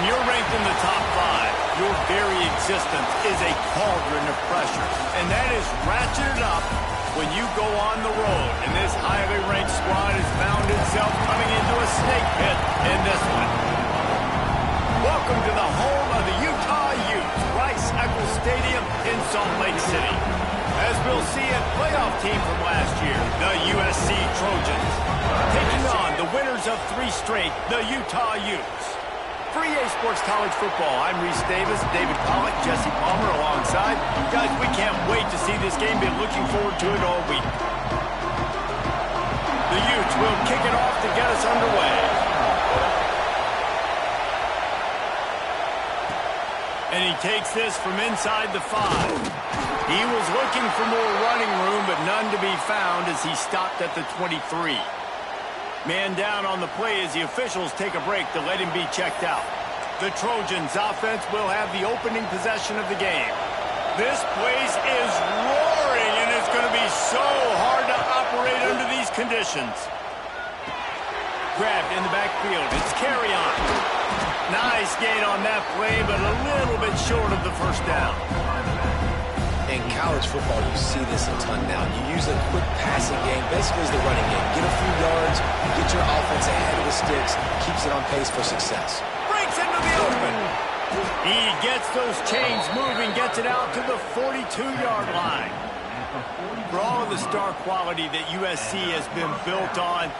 When you're ranked in the top 5, your very existence is a cauldron of pressure. And that is ratcheted up when you go on the road. And this highly ranked squad has found itself coming into a snake pit in this one. Welcome to the home of the Utah Utes, Rice-Eccles Stadium in Salt Lake City. As we'll see a playoff team from last year, the USC Trojans, taking on the winners of 3 straight, the Utah Utes. For EA Sports College Football, I'm Reese Davis, David Pollack, Jesse Palmer alongside. Guys, we can't wait to see this game. Been looking forward to it all week. The Utes will kick it off to get us underway. And he takes this from inside the 5. He was looking for more running room, but none to be found as he stopped at the 23. Man down on the play as the officials take a break to let him be checked out. The Trojans offense will have the opening possession of the game. This place is roaring, and it's going to be so hard to operate under these conditions. Grabbed in the backfield. It's carry on. Nice gain on that play, but a little bit short of the first down. In college football, you see this a ton now. You use a quick passing game, basically as the running game. Get a few yards, get your offense ahead of the sticks, keeps it on pace for success. Breaks into the open. He gets those chains moving, gets it out to the 42-yard line. For all of the star quality that USC has been built on,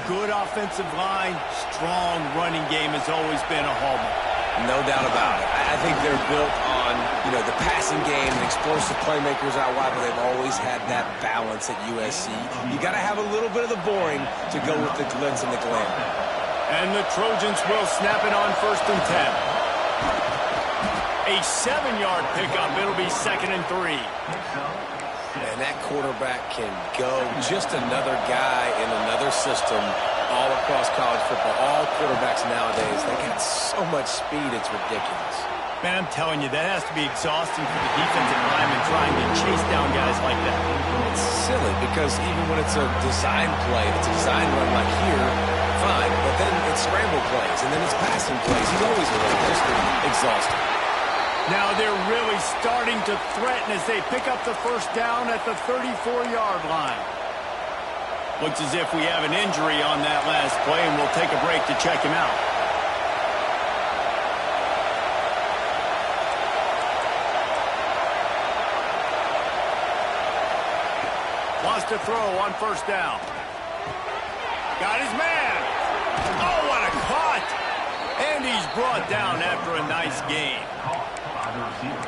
good offensive line, strong running game has always been a hallmark. No doubt about it. I think they're built on, the passing game, the explosive playmakers out wide, but they've always had that balance at USC. You got to have a little bit of the boring to go with the glitz and the glam. And the Trojans will snap it on 1st and 10. A 7-yard pickup. It'll be 2nd and 3. And that quarterback can go. Just another guy in another system all across college football. All quarterbacks nowadays, they got so much speed, it's ridiculous. Man, I'm telling you, that has to be exhausting for the defensive lineman trying to chase down guys like that. It's silly because even when it's a design play, it's a design run like here, fine, but then it's scramble plays, and then it's passing plays. He's always a little just exhausted. Now they're really starting to threaten as they pick up the first down at the 34-yard line. Looks as if we have an injury on that last play, and we'll take a break to check him out. Wants to throw on 1st down. Got his man. Oh, what a cut! And he's brought down after a nice gain.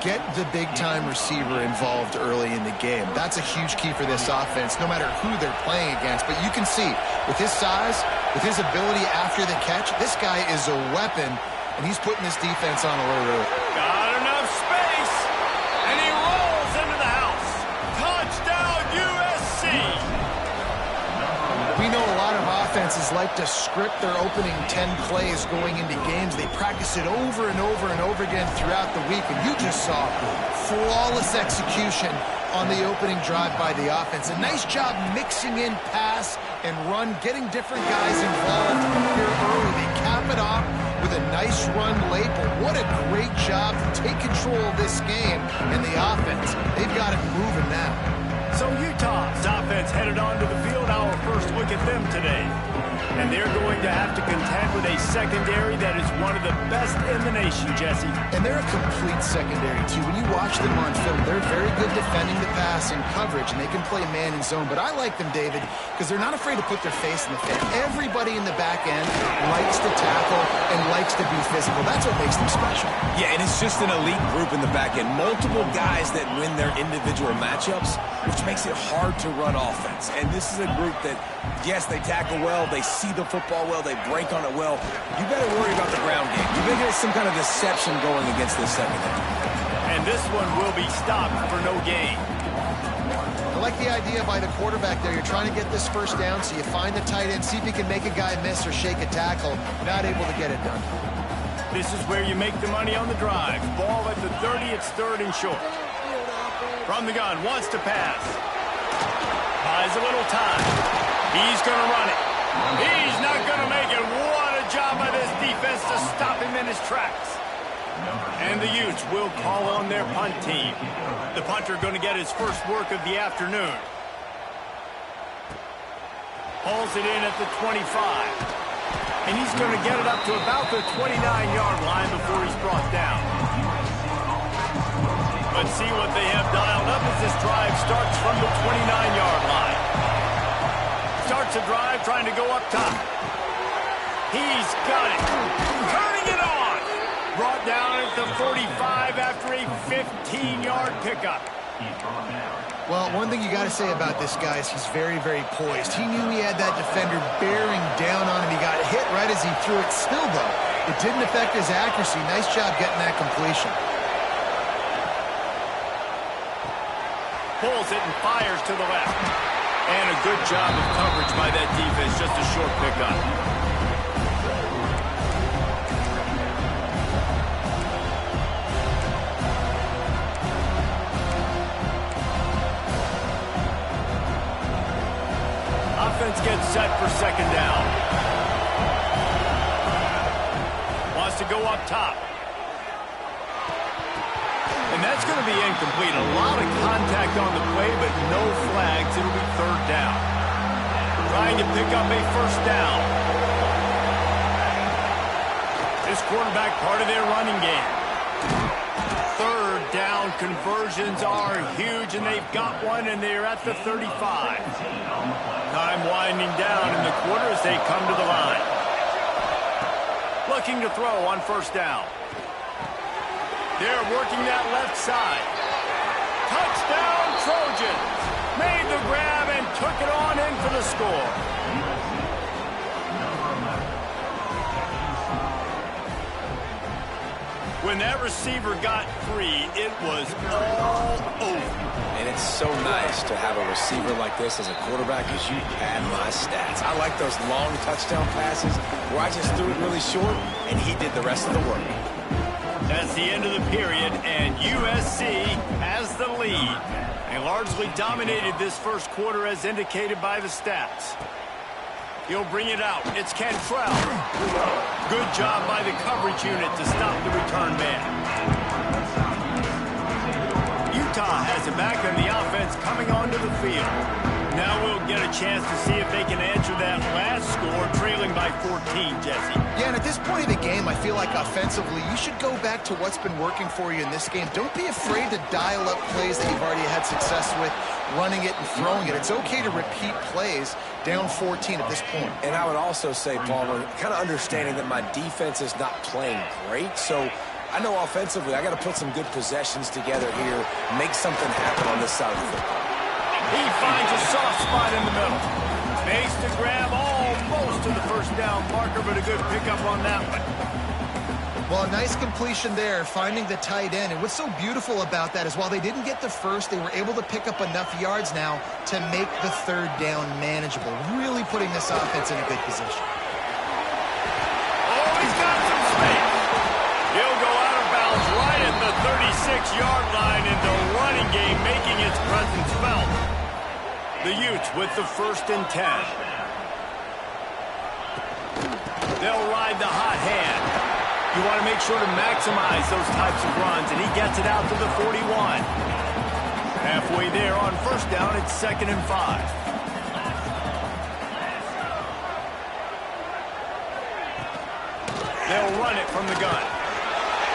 Get the big-time receiver involved early in the game. That's a huge key for this offense, no matter who they're playing against. But you can see, with his size, with his ability after the catch, this guy is a weapon, and he's putting this defense on alert early. Got enough space, and he rolls into the house. Touchdown, USC! We know a lot of offenses like to script their opening 10 plays going into games. They practice it over and over and over again throughout the week, and you just saw flawless execution on the opening drive by the offense. A nice job mixing in pass and run, getting different guys involved here early. They cap it off with a nice run late, but what a great job to take control of this game and the offense. They've got it moving now. So Utah's offense headed onto the field. Our first look at them today. And they're going to have to contend with a secondary that is one of the best in the nation, Jesse. And they're a complete secondary, too. When you watch them on film, they're very good defending the pass and coverage, and they can play man and zone. But I like them, David, because they're not afraid to put their face in the fan. Everybody in the back end likes to tackle and likes to be physical. That's what makes them special. Yeah, and it's just an elite group in the back end. Multiple guys that win their individual matchups, which makes it hard to run offense. And this is a group that, yes, they tackle well, they see the football well, they break on it well. You better worry about the ground game. You better get some kind of deception going against this secondary. And this one will be stopped for no gain. I like the idea by the quarterback there. You're trying to get this first down, so you find the tight end, see if you can make a guy miss or shake a tackle. Not able to get it done. This is where you make the money on the drive. Ball at the 30, it's 3rd and short. From the gun, wants to pass. Buys a little time. He's going to run it. He's not going to make it. What a job by this defense to stop him him in his tracks. And the Utes will call on their punt team. The punter going to get his first work of the afternoon. Pulls it in at the 25. And he's going to get it up to about the 29-yard line before he's brought down. Let's see what they have dialed up as this drive starts from the 29-yard line. Starts a drive trying to go up top. He's got it. Turning it on. Brought down at the 45 after a 15-yard pickup. Well, one thing you got to say about this guy is he's very, very poised. He knew he had that defender bearing down on him. He got hit right as he threw it. Still, though, it didn't affect his accuracy. Nice job getting that completion. Pulls it and fires to the left. And a good job of coverage by that defense. Just a short pickup. Offense gets set for second down. Wants to go up top. And that's going to be incomplete. A lot of contact on the play, but no flags. It'll be third down. Trying to pick up a first down. This quarterback part of their running game. Third down conversions are huge, and they've got one, and they're at the 35. Time winding down in the quarter as they come to the line. Looking to throw on first down. They're working that left side. Touchdown, Trojans. Made the grab and took it on in for the score. When that receiver got free, it was all over. And it's so nice to have a receiver like this as a quarterback because you pad my stats. I like those long touchdown passes where I just threw it really short and he did the rest of the work. That's the end of the period, and USC has the lead. They largely dominated this first quarter as indicated by the stats. He'll bring it out. It's Cantrell. Good job by the coverage unit to stop the return man. Utah has it back on the offense coming onto the field. Now we'll get a chance to see if they can answer that last score, trailing by 14, Jesse. Yeah, and at this point of the game, I feel like offensively, you should go back to what's been working for you in this game. Don't be afraid to dial up plays that you've already had success with, running it and throwing it. It's okay to repeat plays down 14 at this point. And I would also say, Palmer, kind of understanding that my defense is not playing great, so I know offensively I got to put some good possessions together here, make something happen on this side of the football. He finds a soft spot in the middle. Makes the grab almost to the first down marker, but a good pickup on that one. Well, a nice completion there, finding the tight end. And what's so beautiful about that is while they didn't get the first, they were able to pick up enough yards now to make the third down manageable. Really putting this offense in a good position. Oh, he's got some space. He'll go out of bounds right at the 36-yard line, and the running game making its presence felt. The Utes with the 1st and 10. They'll ride the hot hand. You want to make sure to maximize those types of runs, and he gets it out to the 41. Halfway there on first down, it's 2nd and 5. They'll run it from the gun.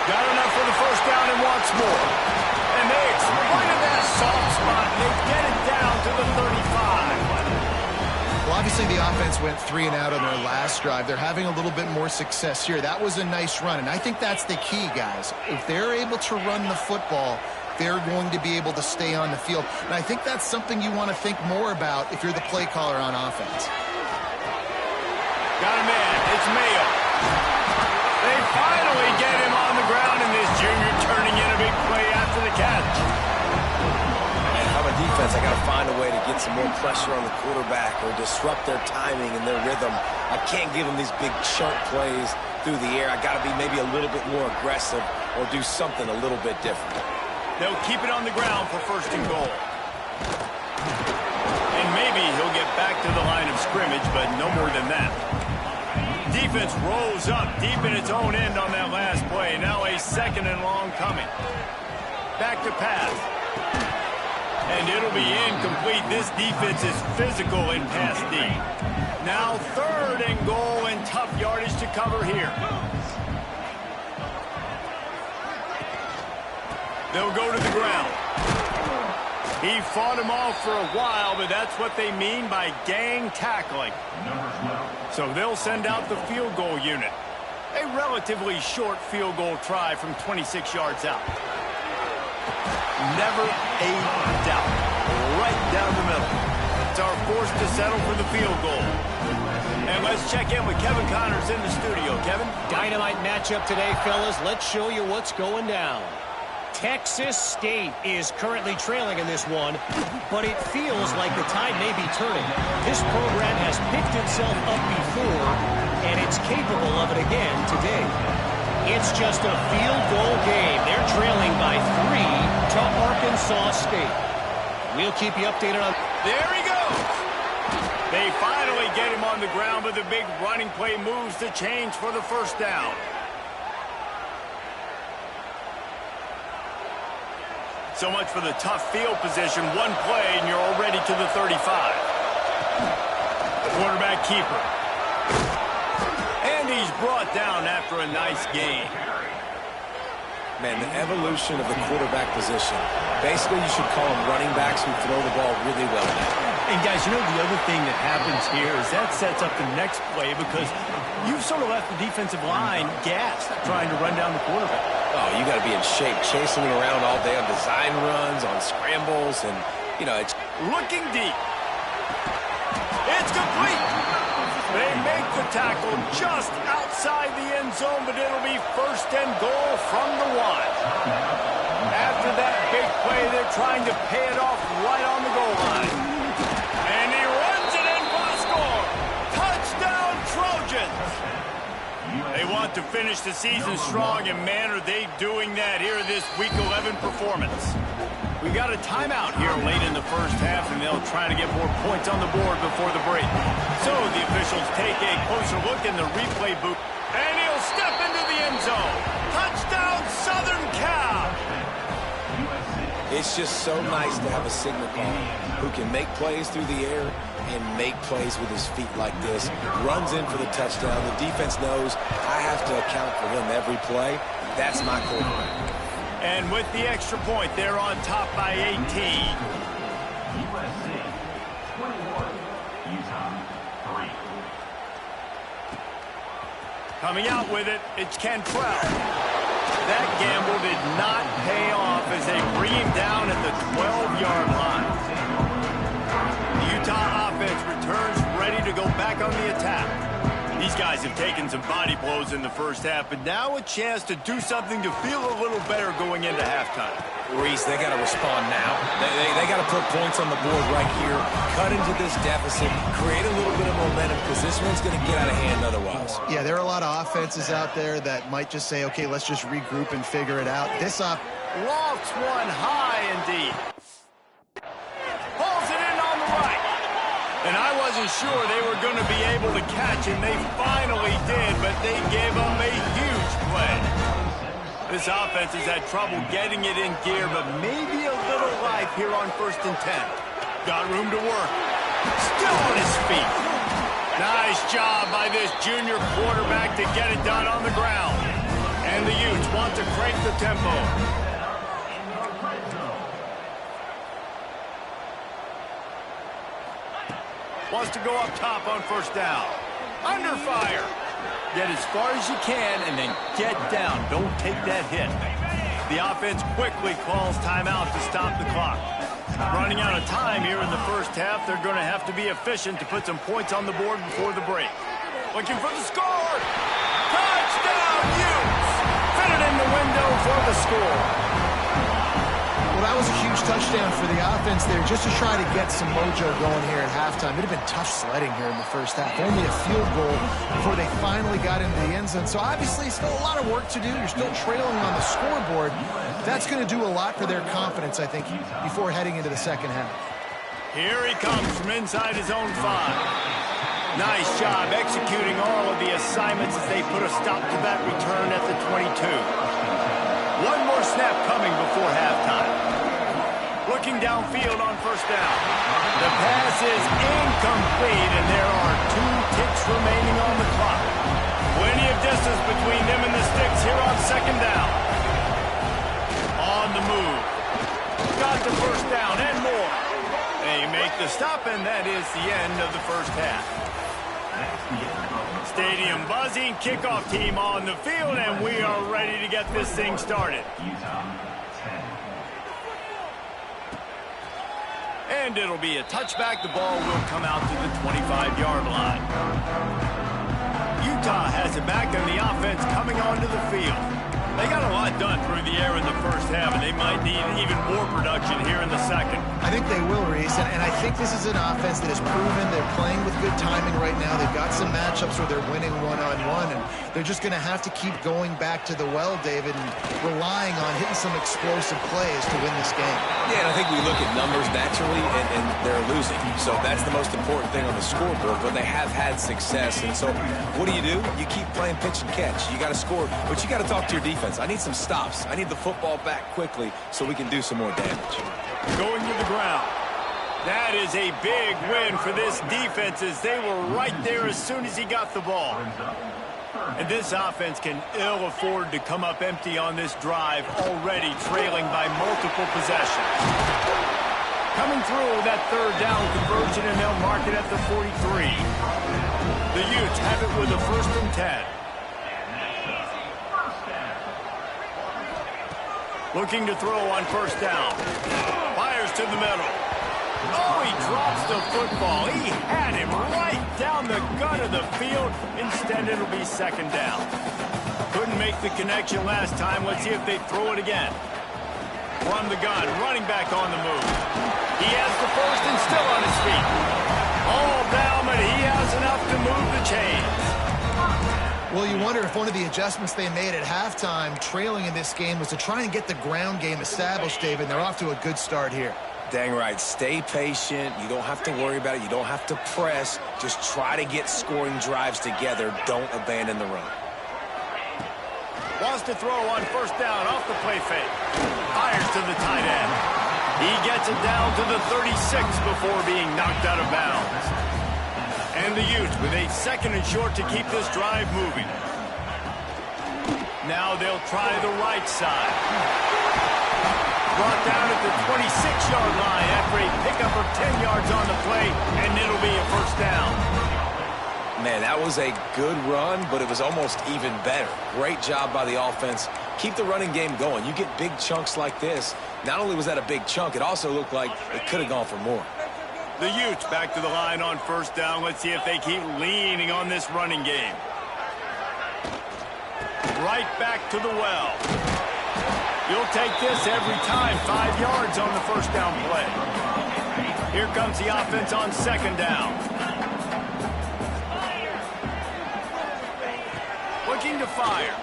Got enough for the first down and wants more. And they exploited that soft spot, and they get it down to the 35. Well, obviously the offense went 3 and out on their last drive. They're having a little bit more success here. That was a nice run, and I think that's the key, guys. If they're able to run the football, they're going to be able to stay on the field. And I think that's something you want to think more about if you're the play caller on offense. Got a man. It's Mayo. They finally get him on the ground, and this junior turning in a big play after the catch. And if I'm a defense, I got to find a way to get some more pressure on the quarterback or disrupt their timing and their rhythm. I can't give them these big chunk plays through the air. I got to be maybe a little bit more aggressive or do something a little bit different. They'll keep it on the ground for 1st and goal. And maybe he'll get back to the line of scrimmage, but no more than that. defense rose up deep in its own end on that last play. Now a 2nd and long coming. Back to pass. And it'll be incomplete. This defense is physical in pass D. Now 3rd and goal and tough yardage to cover here. They'll go to the ground. He fought him off for a while, but that's what they mean by gang tackling. So they'll send out the field goal unit. A relatively short field goal try from 26 yards out. Never a doubt. Right down the middle. It's our force to settle for the field goal. And let's check in with Kevin Connors in the studio. Kevin? Dynamite matchup today, fellas. Let's show you what's going down. Texas State is currently trailing in this one, but it feels like the tide may be turning. This program has picked itself up before, and it's capable of it again today. It's just a field goal game. They're trailing by 3 to Arkansas State. We'll keep you updated on... There he goes! They finally get him on the ground, but the big running play moves the chains for the first down. So much for the tough field position. One play, and you're already to the 35. Quarterback keeper. And he's brought down after a nice gain. Man, the evolution of the quarterback position. Basically, you should call them running backs who throw the ball really well now. And, guys, you know the other thing that happens here is that sets up the next play because you've sort of left the defensive line gassed trying to run down the quarterback. Oh, you got to be in shape, chasing him around all day on design runs, on scrambles, and, you know, it's... Looking deep. It's complete. They make the tackle just outside the end zone, but it'll be 1st and goal from the 1. After that big play, they're trying to pay it off right on the goal line. And he runs it in for the score. Touchdown, Trojans. They want to finish the season strong, and man, are they doing that here in this Week 11 performance. We got a timeout here late in the first half, and they'll try to get more points on the board before the break. So the officials take a closer look in the replay booth, and he'll step into the end zone. Touchdown, Southern Cal! It's just so nice to have a signal caller who can make plays through the air and make plays with his feet like this. Runs in for the touchdown. The defense knows I have to account for him every play. That's my quarterback. And with the extra point, they're on top by 18. USC 21, Utah 3. Coming out with it, it's Cantrell. That gamble did not pay off as they bring him down at the 12-yard line. The Utah offense returns ready to go back on the attack. These guys have taken some body blows in the first half, but now a chance to do something to feel a little better going into halftime. Reese, they got to respond now. They got to put points on the board right here, cut into this deficit, create a little bit of momentum because this one's going to get out of hand otherwise. Yeah, there are a lot of offenses out there that might just say, okay, let's just regroup and figure it out. This up. Lofts one high indeed. Pulls it in on the right. And I wasn't sure they were going to be able to catch him. They finally did, but they gave up a huge play. This offense has had trouble getting it in gear, but maybe a little life here on 1st and 10. Got room to work. Still on his feet. Nice job by this junior quarterback to get it done on the ground. And the Utes want to crank the tempo. Wants to go up top on 1st down. Under fire. Get as far as you can and then get down. Don't take that hit. The offense quickly calls timeout to stop the clock. Running out of time here in the first half. They're going to have to be efficient to put some points on the board before the break. Looking for the score. Touchdown, Utes. Fit it in the window for the score. Well, that was a huge touchdown for the offense there just to try to get some mojo going here at halftime. It had been tough sledding here in the first half. Only a field goal before they finally got into the end zone. So obviously still a lot of work to do. You're still trailing on the scoreboard. That's going to do a lot for their confidence, I think, before heading into the second half. Here he comes from inside his own 5. Nice job executing all of the assignments as they put a stop to that return at the 22. One more snap coming before halftime. Looking downfield on first down. The pass is incomplete, and there are 2 ticks remaining on the clock. Plenty of distance between them and the sticks here on second down. On the move. Got the first down and more. They make the stop, and that is the end of the first half. Stadium buzzing, kickoff team on the field, and we are ready to get this thing started. And it'll be a touchback. The ball will come out to the 25-yard line. Utah has it back, and the offense coming onto the field. They got a lot done through the air in the first half, and they might need even more production here in the second. I think they will, Reese, and I think this is an offense that has proven they're playing with good timing right now. They've got some matchups where they're winning one-on-one, and they're just going to have to keep going back to the well, David, and relying on hitting some explosive plays to win this game. Yeah, and I think we look at numbers naturally, and they're losing. So that's the most important thing on the scoreboard, but they have had success. And so what do? You keep playing pitch and catch. You got to score, but you got to talk to your defense. I need some stops. I need the football back quickly so we can do some more damage. Going to the ground. That is a big win for this defense as they were right there as soon as he got the ball. And this offense can ill afford to come up empty on this drive, already trailing by multiple possessions. Coming through that third down conversion, and they'll mark it at the 43. The Utes have it with a 1st and 10. Looking to throw on first down. Fires to the middle. Oh, he drops the football. He had him right down the gut of the field. Instead, it'll be second down. Couldn't make the connection last time. Let's see if they throw it again. From the gun, running back on the move. He has the first and still on his feet. All down, but he has enough to move the chains. Well, you wonder if one of the adjustments they made at halftime, trailing in this game, was to try and get the ground game established, David. They're off to a good start here. Dang right. Stay patient. You don't have to worry about it. You don't have to press. Just try to get scoring drives together. Don't abandon the run. Wants to throw on first down off the play fake. Fires to the tight end. He gets it down to the 36 before being knocked out of bounds. And the Utes with a 2nd and short to keep this drive moving. Now they'll try the right side. Brought down at the 26-yard line after a pickup of 10 yards on the play, and it'll be a first down. Man, that was a good run, but it was almost even better. Great job by the offense. Keep the running game going. You get big chunks like this. Not only was that a big chunk, it also looked like it could have gone for more. The Utes back to the line on first down. Let's see if they keep leaning on this running game. Right back to the well. You'll take this every time. 5 yards on the first down play. Here comes the offense on second down. Looking to fire.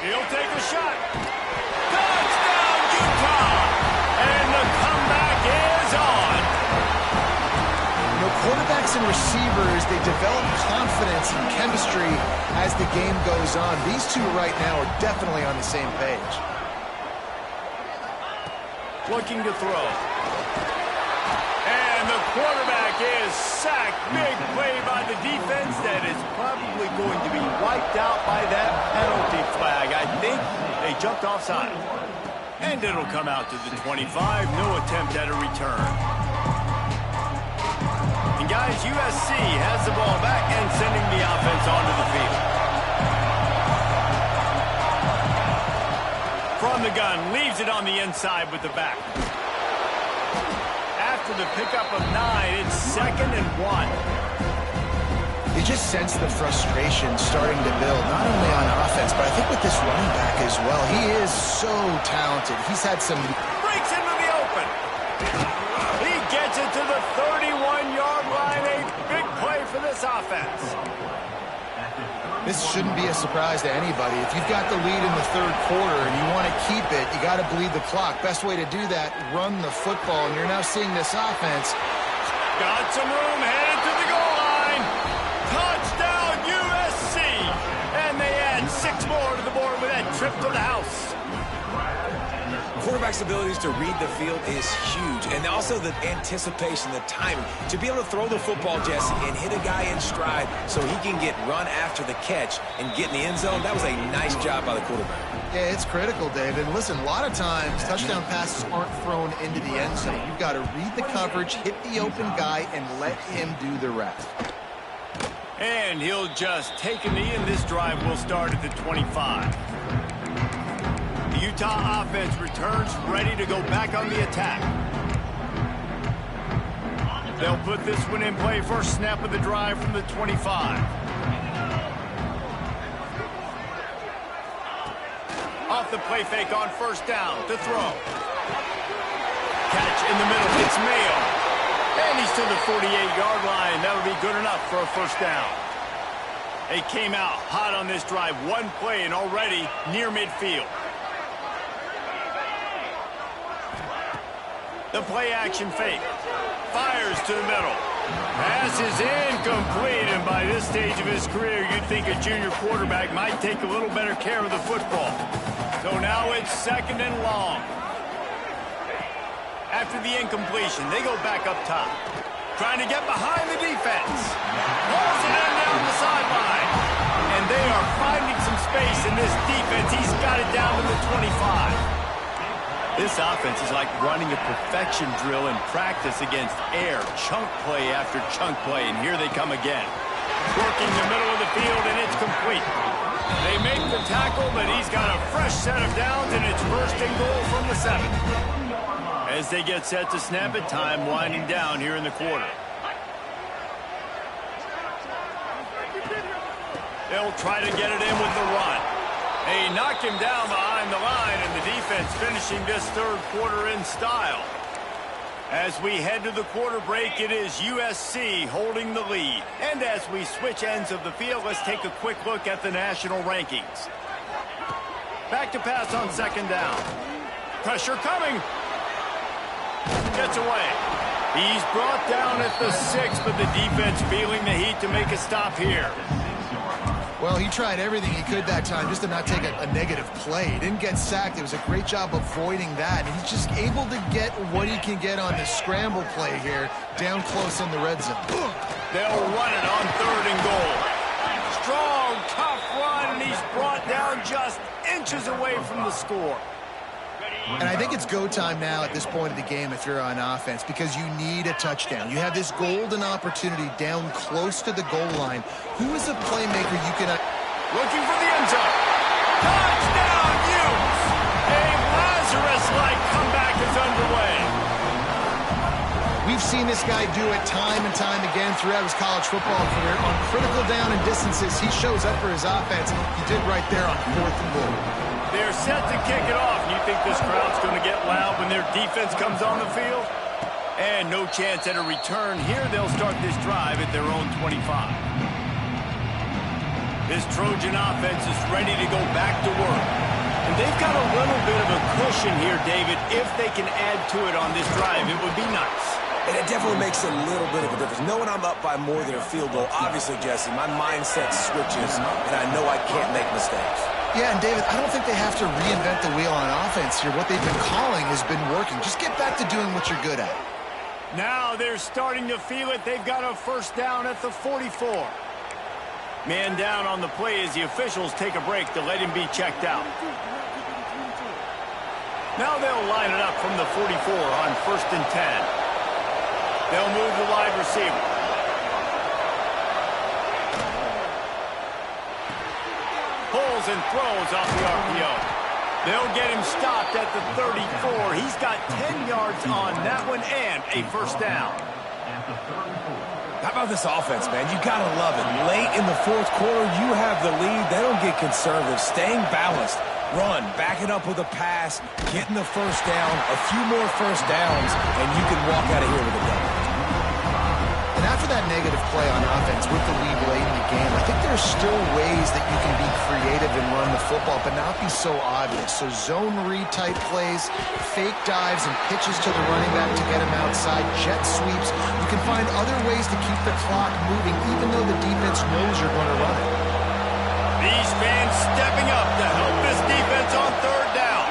He'll take a shot. Touchdown, Utah! And the comeback is on. You know, quarterbacks and receivers, they develop confidence and chemistry as the game goes on. These two right now are definitely on the same page. Looking to throw. And the quarterback is sacked. Big play by the defense that is probably going to be wiped out by that penalty flag. I think they jumped offside. And it'll come out to the 25. No attempt at a return. And guys, USC has the ball back and sending the offense onto the field. From the gun, leaves it on the inside with the back. After the pickup of 9, it's 2nd and 1. You just sense the frustration starting to build, not only on offense, but I think with this running back as well. He is so talented. He's had some... Breaks into the open. He gets it to the 31-yard line. A big play for this offense. This shouldn't be a surprise to anybody. If you've got the lead in the third quarter and you want to keep it, you got to bleed the clock. Best way to do that, run the football. And you're now seeing this offense. Got some room, headed to the goal line. quarterback's abilities to read the field is huge, and also the anticipation, the timing. To be able to throw the football, Jesse, and hit a guy in stride so he can get run after the catch and get in the end zone, that was a nice job by the quarterback. Yeah, it's critical, Dave. And listen, a lot of times touchdown passes aren't thrown into the end zone. You've got to read the coverage, hit the open guy, and let him do the rest. And he'll just take a knee, and this drive will start at the 25. The Utah offense returns ready to go back on the attack. They'll put this one in play. First snap of the drive from the 25. Off the play fake on first down to throw. Catch in the middle. It's Mayo. And he's to the 48-yard line. That'll be good enough for a first down. They came out hot on this drive. One play and already near midfield. The play action fake. Fires to the middle. Pass is incomplete, and by this stage of his career, you'd think a junior quarterback might take a little better care of the football. So now it's second and long. After the incompletion, they go back up top. Trying to get behind the defense. Pulls it in down the sideline. And they are finding some space in this defense. He's got it down to the 25. This offense is like running a perfection drill in practice against air. Chunk play after chunk play, and here they come again. Working the middle of the field, and it's complete. They make the tackle, but he's got a fresh set of downs, and it's first and goal from the 7. As they get set to snap it, time winding down here in the quarter. They'll try to get it in with the run. They knock him down behind the line, and the defense finishing this third quarter in style. As we head to the quarter break, it is USC holding the lead. And as we switch ends of the field, let's take a quick look at the national rankings. Back to pass on second down. Pressure coming. Gets away. He's brought down at the 6, but the defense feeling the heat to make a stop here. Well, he tried everything he could that time just to not take a negative play. He didn't get sacked. It was a great job avoiding that. And he's just able to get what he can get on this scramble play here down close in the red zone. They'll run it on third and goal. Strong, tough run, and he's brought down just inches away from the score. And I think it's go time now at this point of the game if you're on offense, because you need a touchdown. You have this golden opportunity down close to the goal line. Who is a playmaker you can... Looking for the end zone. Touchdown, Utes! A Lazarus-like comeback is underway. We've seen this guy do it time and time again throughout his college football career. On critical down and distances, he shows up for his offense. He did right there on fourth and goal. They're set to kick it off. You think this crowd's going to get loud when their defense comes on the field? And no chance at a return here. They'll start this drive at their own 25. This Trojan offense is ready to go back to work. And they've got a little bit of a cushion here, David. If they can add to it on this drive, it would be nice. And it definitely makes a little bit of a difference. Knowing I'm up by more than a field goal, obviously, Jesse, my mindset switches, and I know I can't make mistakes. Yeah, and David, I don't think they have to reinvent the wheel on offense here. What they've been calling has been working. Just get back to doing what you're good at. Now they're starting to feel it. They've got a first down at the 44. Man down on the play as the officials take a break to let him be checked out. Now they'll line it up from the 44 on first and 10. They'll move the wide receiver. Pulls and throws off the RPO. They'll get him stopped at the 34. He's got 10 yards on that one and a first down. How about this offense, man? You got to love it. Late in the fourth quarter, you have the lead. They don't get conservative. Staying balanced. Run, back it up with a pass, getting the first down, a few more first downs, and you can walk out of here with a W. And after that negative play on offense with the lead late in the game, I think there's still ways that you can be creative and run the football, but not be so obvious. So zone read type plays, fake dives and pitches to the running back to get him outside, jet sweeps. You can find other ways to keep the clock moving, even though the defense knows you're going to run it. These fans stepping up to help this defense on third down.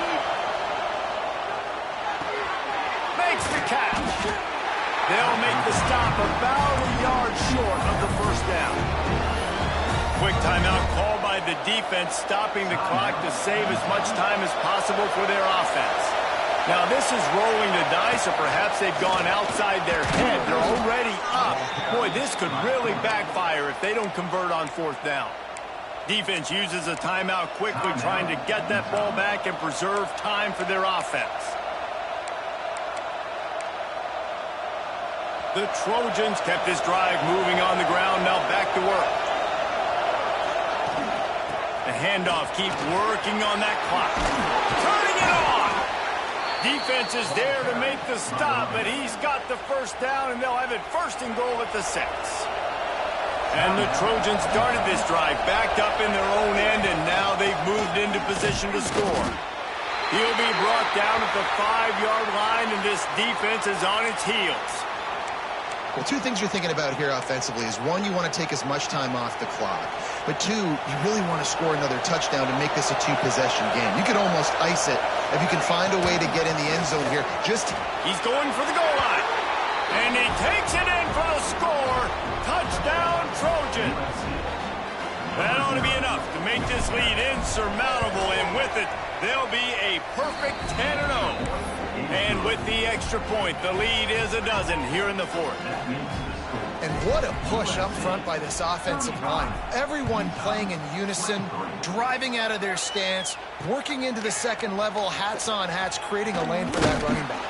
They'll make the stop about a yard short of the first down. Quick timeout called by the defense, stopping the clock to save as much time as possible for their offense. Now, this is rolling the dice, or perhaps they've gone outside their head. They're already up. Boy, this could really backfire if they don't convert on fourth down. Defense uses a timeout quickly, trying to get that ball back and preserve time for their offense. The Trojans kept this drive moving on the ground, now back to work. The handoff keeps working on that clock. Turning it on! Defense is there to make the stop, but he's got the first down, and they'll have it first and goal at the 6. And the Trojans started this drive, backed up in their own end, and now they've moved into position to score. He'll be brought down at the 5-yard line, and this defense is on its heels. Well, two things you're thinking about here offensively is, one, you want to take as much time off the clock. But two, you really want to score another touchdown to make this a 2-possession game. You could almost ice it if you can find a way to get in the end zone here. He's going for the goal line. And he takes it in for the score. Touchdown, Trojans. That ought to be enough to make this lead insurmountable. And with it, they'll be a perfect 10-0. And with the extra point, the lead is a dozen here in the fourth. And what a push up front by this offensive line. Everyone playing in unison, driving out of their stance, working into the second level, hats on hats, creating a lane for that running back.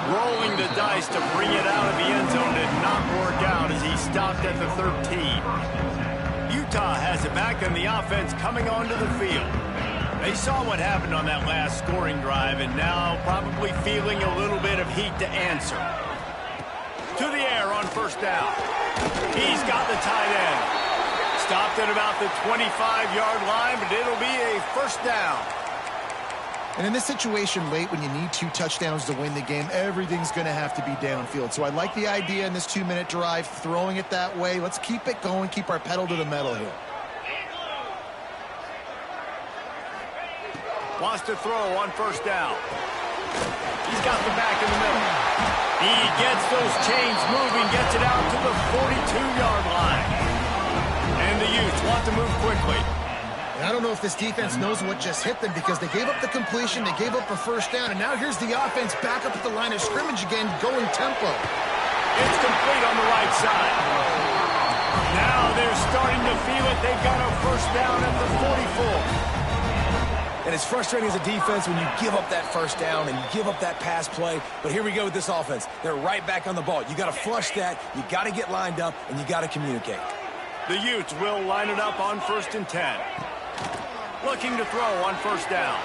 Rolling the dice to bring it out of the end zone did not work out as he stopped at the 13. Utah has it back, and the offense coming onto the field. They saw what happened on that last scoring drive, and now probably feeling a little bit of heat to answer. To the air on first down. He's got the tight end. Stopped at about the 25-yard line, but it'll be a first down. And in this situation late, when you need 2 touchdowns to win the game, everything's going to have to be downfield. So I like the idea in this 2-minute drive, throwing it that way. Let's keep it going, keep our pedal to the metal here. Wants to throw on first down. He's got the back in the middle. He gets those chains moving, gets it out to the 42-yard line. And the Utes want to move quickly. And I don't know if this defense knows what just hit them, because they gave up the completion, they gave up a first down, and now here's the offense back up at the line of scrimmage again, going tempo. It's complete on the right side. Now they're starting to feel it. They've got a first down at the 44. And it's frustrating as a defense when you give up that first down and you give up that pass play. But here we go with this offense. They're right back on the ball. You got to flush that. You got to get lined up, and you got to communicate. The Utes will line it up on 1st and 10. Looking to throw on first down.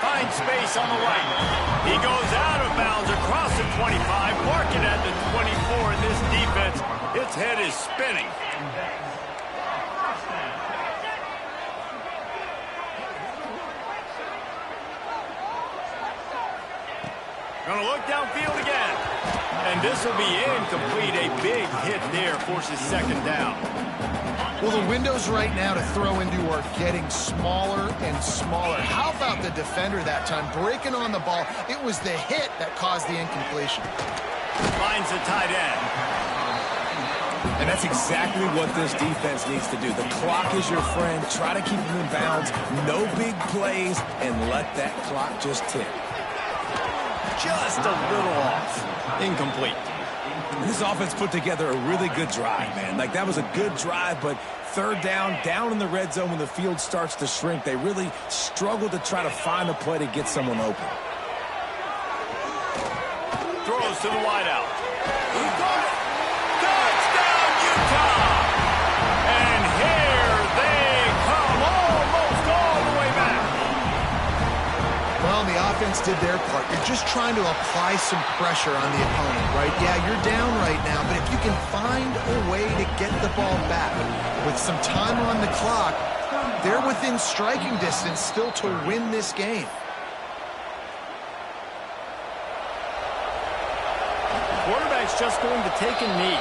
Finds space on the right. He goes out of bounds across the 25, marking at the 24. And this defense, its head is spinning. Going to look downfield again. And this will be incomplete. A big hit there forces second down. Well, the windows right now to throw into are getting smaller and smaller. How about the defender that time breaking on the ball? It was the hit that caused the incompletion. Finds the tight end. And that's exactly what this defense needs to do. The clock is your friend. Try to keep them in bounds. No big plays, and let that clock just tick. Just a little off. Incomplete. And this offense put together a really good drive, man. Like, that was a good drive, but third down in the red zone when the field starts to shrink, they really struggle to try to find a play to get someone open. Throws to the wideout. Touchdown, Utah! And here they come, almost all the way back. Well, the offense did their part. You're just trying to apply some pressure on the opponent, right? Yeah, you're down right now, but if you can find a way to get the ball back with some time on the clock, they're within striking distance still to win this game. Quarterback's just going to take a knee.